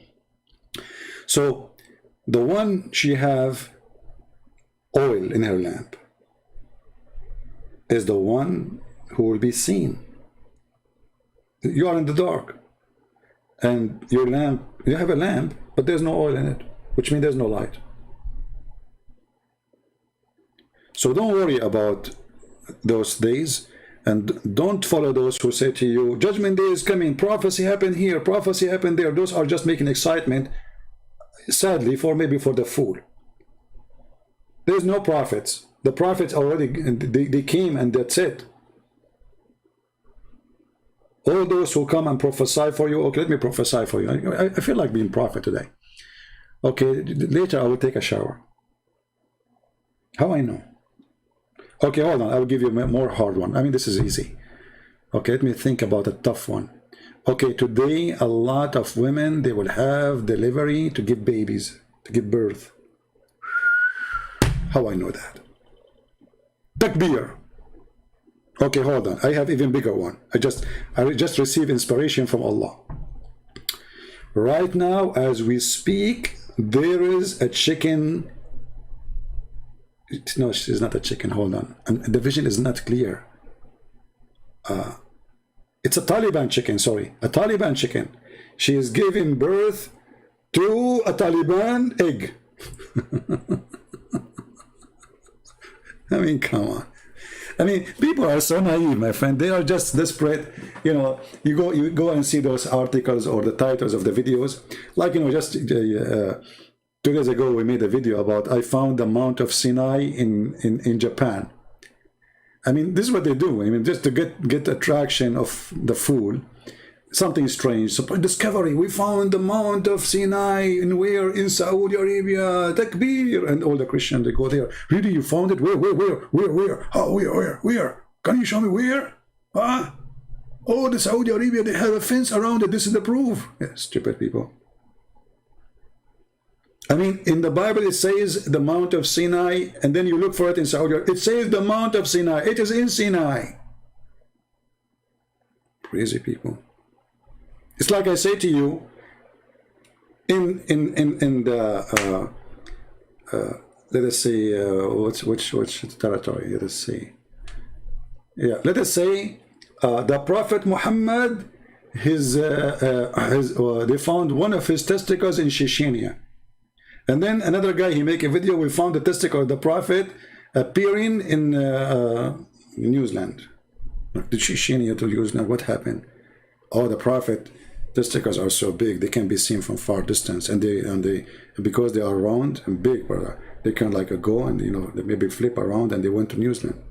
So the one she have oil in her lamp is the one who will be seen. You are in the dark and your lamp, you have a lamp, but there's no oil in it, which means there's no light. So don't worry about those days, and don't follow those who say to you, judgment day is coming, prophecy happened here, prophecy happened there. Those are just making excitement, sadly, maybe for the fool. There's no prophets. The prophets already, they came and that's it. All those who come and prophesy for you, okay, let me prophesy for you. I feel like being prophet today. Okay, later I will take a shower. How I know? Okay, hold on. I will give you a more hard one. I mean, this is easy. Okay, let me think about a tough one. Okay, today a lot of women, they will have delivery to give babies, to give birth. How I know that? Takbir. Okay, hold on. I have even bigger one. I just received inspiration from Allah. Right now, as we speak, there is a chicken. No, she's not a chicken. Hold on. And the vision is not clear. It's a Taliban chicken, sorry. A Taliban chicken. She is giving birth to a Taliban egg. I mean, come on. I mean, people are so naive, my friend. They are just desperate. You know, you go and see those articles or the titles of the videos. Like, you know, just 2 days ago, we made a video about I found the Mount of Sinai in Japan. I mean, this is what they do. I mean, just to get attraction of the fool, something strange. So, discovery, we found the Mount of Sinai in where? In Saudi Arabia. Takbir. And all the Christians, they go there. Really, you found it? Where? Oh, where? Can you show me where? Huh? Oh, the Saudi Arabia, they have a fence around it. This is the proof. Yeah, stupid people. I mean, in the Bible, it says the Mount of Sinai, and then you look for it in Saudi Arabia. It says the Mount of Sinai. It is in Sinai. Crazy people. It's like I say to you, in the let us say which territory? Let us see. Yeah, let us say the Prophet Muhammad, they found one of his testicles in Chechnya. And then another guy, he make a video, we found the testicle of the Prophet appearing in New Zealand. The Chechnya to New Zealand, what happened? Oh, the Prophet testicles are so big, they can be seen from far distance. And they because they are round and big, they can like go and, you know, they maybe flip around, and they went to New Zealand.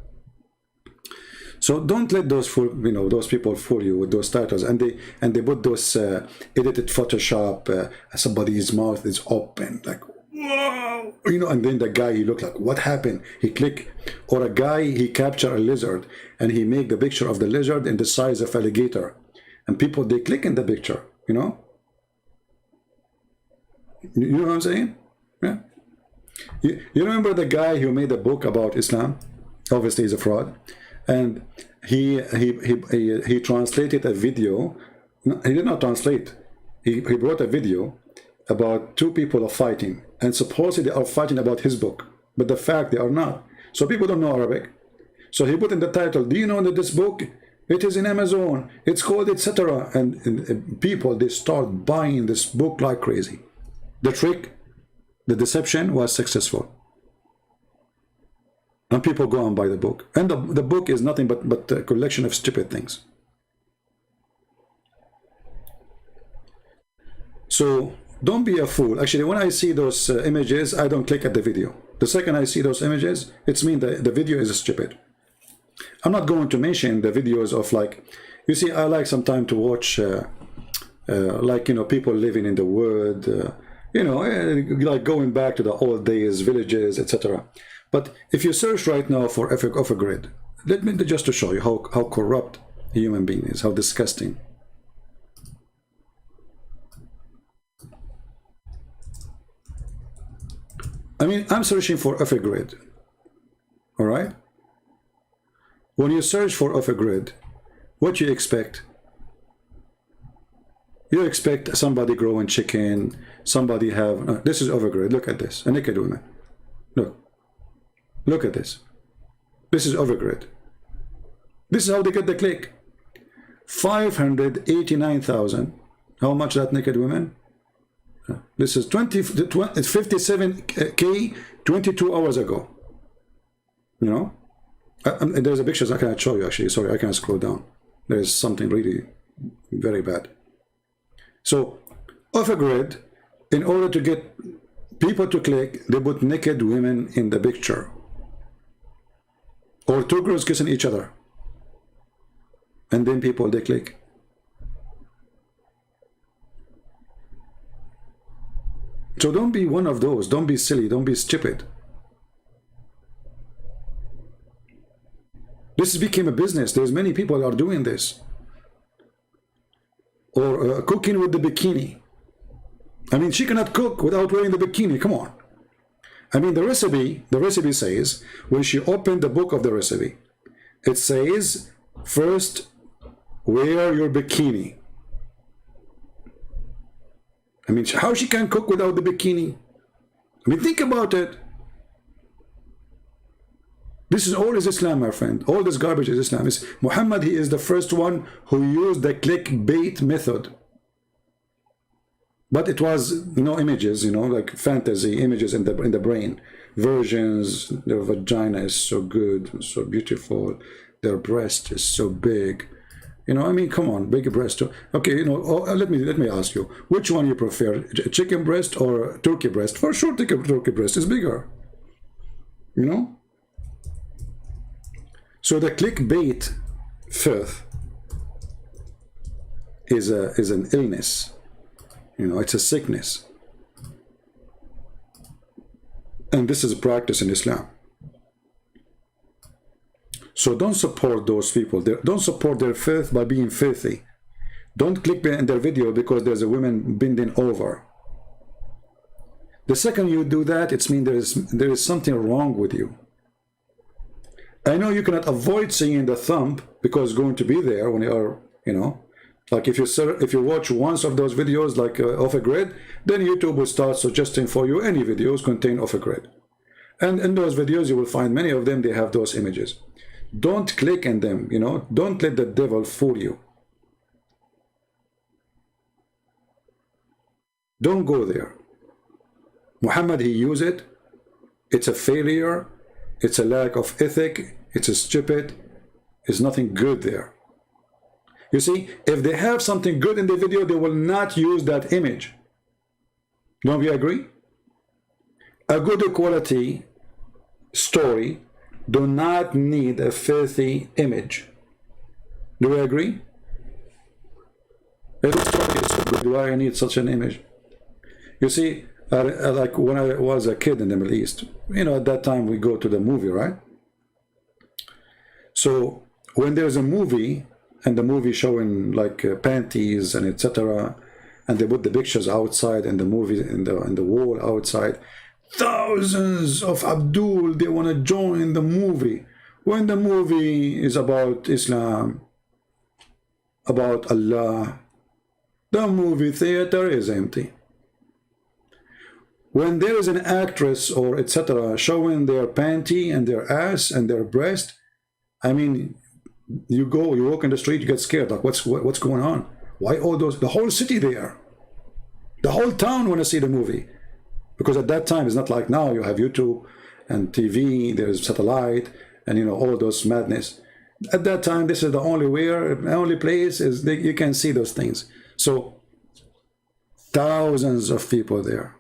So don't let those those people fool you with those titles, and they put those edited Photoshop. Somebody's mouth is open, like whoa, you know, and then the guy, he look like, what happened? He click, or a guy, he capture a lizard and he make the picture of the lizard in the size of alligator, and people, they click in the picture, you know. You know what I'm saying? Yeah. You remember the guy who made a book about Islam? Obviously, he's a fraud. And he translated a video. No, he did not translate. He brought a video about two people are fighting, and supposedly they are fighting about his book, but the fact they are not. So people don't know Arabic. So he put in the title, do you know that this book, it is in Amazon, it's called etc. And people, they start buying this book like crazy. The trick, the deception was successful. And people go and buy the book. And the book is nothing but a collection of stupid things. So don't be a fool. Actually, when I see those images, I don't click at the video. The second I see those images, it's mean that the video is stupid. I'm not going to mention the videos of, like, you see, I like sometimes to watch like, you know, people living in the wood, you know, like going back to the old days, villages, etc. But if you search right now for off a grid, let me just to show you how corrupt a human being is, how disgusting. I mean, I'm searching for off a grid. All right. When you search for off a grid, what you expect? You expect somebody growing chicken, somebody have, this is off a grid. Look at this, a naked woman. Look at this. This is off a grid. This is how they get the click. 589,000. How much that naked woman? This is 57K 22 hours ago. You know, there's a picture I cannot show you actually. Sorry, I can't scroll down. There's something really very bad. So, off a grid, in order to get people to click, they put naked women in the picture. Or two girls kissing each other. And then people, they click. So don't be one of those. Don't be silly. Don't be stupid. This became a business. There's many people are doing this. Or cooking with the bikini. I mean, she cannot cook without wearing the bikini. Come on. I mean, the recipe says, when she opened the book of the recipe, it says, first, wear your bikini. I mean, how she can cook without the bikini? I mean, think about it. This is all is Islam, my friend. All this garbage is Islam. It's Muhammad, he is the first one who used the clickbait method. But it was, you know, images, you know, like fantasy images in the brain. Versions, their vagina is so good, so beautiful. Their breast is so big. You know, I mean, come on, big breast. Okay, you know, let me ask you, which one you prefer, chicken breast or turkey breast? For sure, turkey breast is bigger. You know. So the clickbait filth is an illness. You know, it's a sickness. And this is a practice in Islam. So don't support those people. Don't support their filth by being filthy. Don't click in their video because there's a woman bending over. The second you do that, it means there is something wrong with you. I know you cannot avoid seeing the thumb because it's going to be there when you are, you know, like if you watch once of those videos like off a grid, then YouTube will start suggesting for you any videos contain off a grid. And in those videos, you will find many of them, they have those images. Don't click in them, you know, don't let the devil fool you. Don't go there. Muhammad, he used it. It's a failure. It's a lack of ethic. It's a stupid. There's nothing good there. You see, if they have something good in the video, they will not use that image. Don't we agree? A good quality story do not need a filthy image. Do we agree? If the story is so good, why I need such an image? You see, like when I was a kid in the Middle East, you know, at that time we go to the movie, right? So when there's a movie and the movie showing like panties and etc., and they put the pictures outside and the movie in the wall outside, thousands of Abdul, they want to join the movie. When the movie is about Islam, about Allah, the movie theater is empty. When there is an actress or etc. showing their panty and their ass and their breast, I mean, you walk in the street, you get scared, like what's going on? Why all those, the whole city there, the whole town want to see the movie? Because at that time, it's not like now, you have YouTube and TV, there's satellite, and you know, all those madness. At that time, this is the only place is you can see those things. So thousands of people there.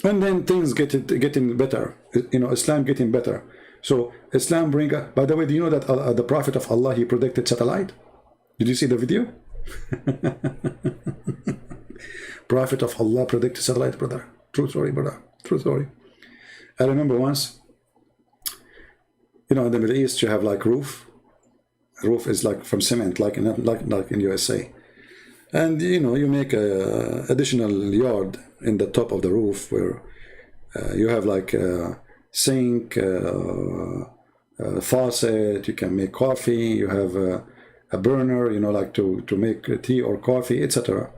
And then things getting better, you know, Islam getting better. So Islam by the way, do you know that the Prophet of Allah, he predicted satellite? Did you see the video? Prophet of Allah predicted satellite, brother. True story, brother. True story. I remember once, you know, in the Middle East, you have like roof. Roof is like from cement, like in USA. And, you know, you make a additional yard in the top of the roof where you have like a sink, faucet, you can make coffee, you have a burner, you know, like to make tea or coffee, etc.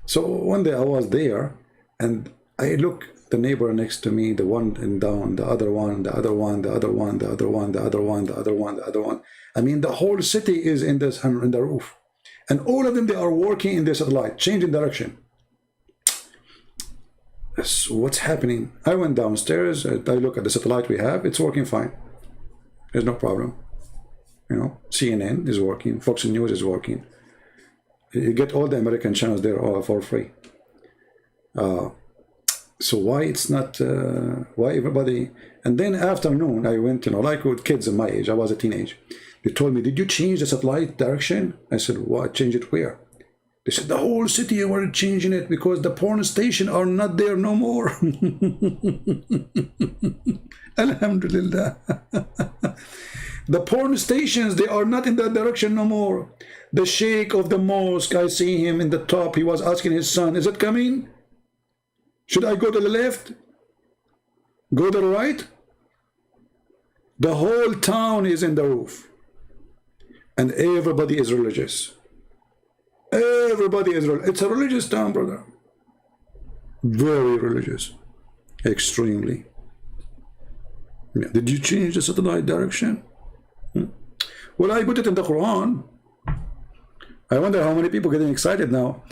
So one day I was there and I look the neighbor next to me, the one and down, the other one, the other one, the other one, the other one, the other one, the other one, the other one. I mean, the whole city is in this in the roof. And all of them, they are working in their satellite, changing direction. So what's happening? I went downstairs, I look at the satellite we have, it's working fine. There's no problem. You know, CNN is working, Fox News is working. You get all the American channels there all for free. So why it's not, why everybody, and then afternoon I went, you know, like with kids in my age, I was a teenage. They told me, did you change the satellite direction? I said, what, change it where? They said, the whole city were changing it because the porn stations are not there no more. Alhamdulillah. The porn stations, they are not in that direction no more. The sheikh of the mosque, I see him in the top, he was asking his son, is it coming? Should I go to the left? Go to the right? The whole town is in the roof. And everybody is religious. Everybody is religious. It's a religious town, brother. Very religious. Extremely. Yeah. Did you change the satellite direction? Well, I put it in the Quran. I wonder how many people are getting excited now.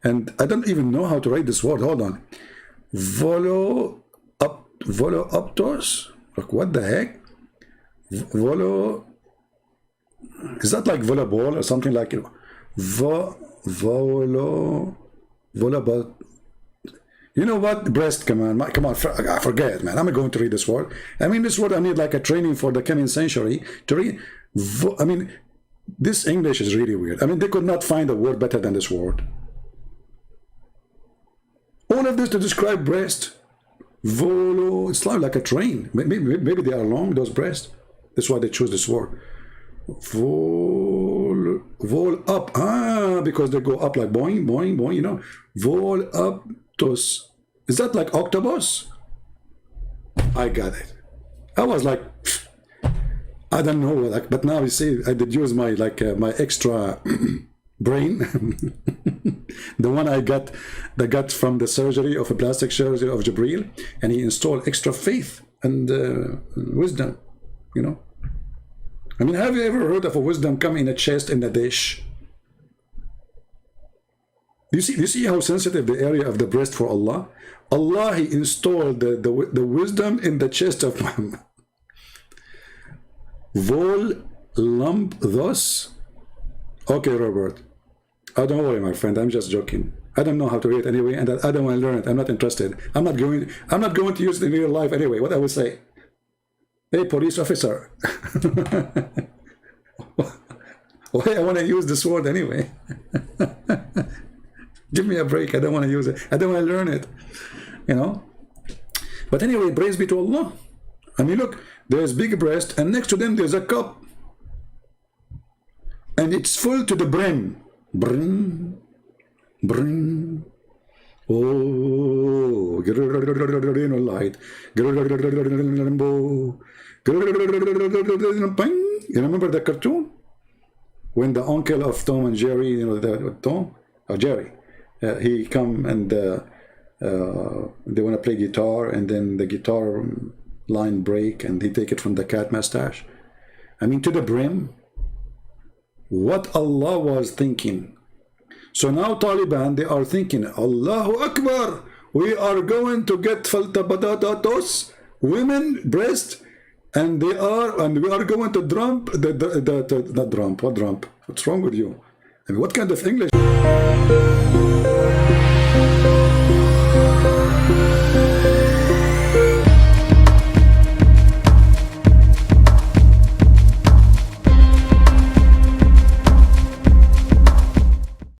And I don't even know how to write this word. Hold on. Voloptos? Like, what the heck? Is that like volleyball or something like it? Volleyball. You know what? Breast, come on, forget it, man. I'm not going to read this word. I mean, this word I need like a training for the coming century to read. I mean, this English is really weird. I mean, they could not find a word better than this word. All of this to describe breast. Volo, it's like a train. Maybe they are long, those breasts. That's why they choose this word. Vol up. Ah, because they go up like boing, boing, boing, you know. Vol up tos. Is that like octopus? I got it. I was like, I don't know, like, but now you see, I did use my my extra brain, the one I got from the surgery of a plastic surgery of Jibril, and he installed extra faith and wisdom, you know. I mean, have you ever heard of a wisdom come in a chest in a dish? Do you see how sensitive the area of the breast for Allah? Allah, he installed the wisdom in the chest of Muhammad. Vol lump thus. Okay, Robert. Oh, don't worry, my friend. I'm just joking. I don't know how to read it anyway, and I don't want to learn it. I'm not interested. I'm not going to use it in real life anyway. What I will say. Hey, police officer. Why I want to use this word anyway? Give me a break. I don't want to use it. I don't want to learn it. You know? But anyway, praise be to Allah. I mean, look, there's big breast, and next to them there's a cup. And it's full to the brim. Brim. Brim. Oh, light. You remember the cartoon? When the uncle of Tom and Jerry, you know, Jerry, he come and they want to play guitar, and then the guitar line break, and he take it from the cat mustache. I mean, to the brim. What Allah was thinking. So now Taliban, they are thinking, Allahu Akbar, we are going to get faltabadatos, women breast, and we are going to what drump? What's wrong with you? I mean, what kind of English?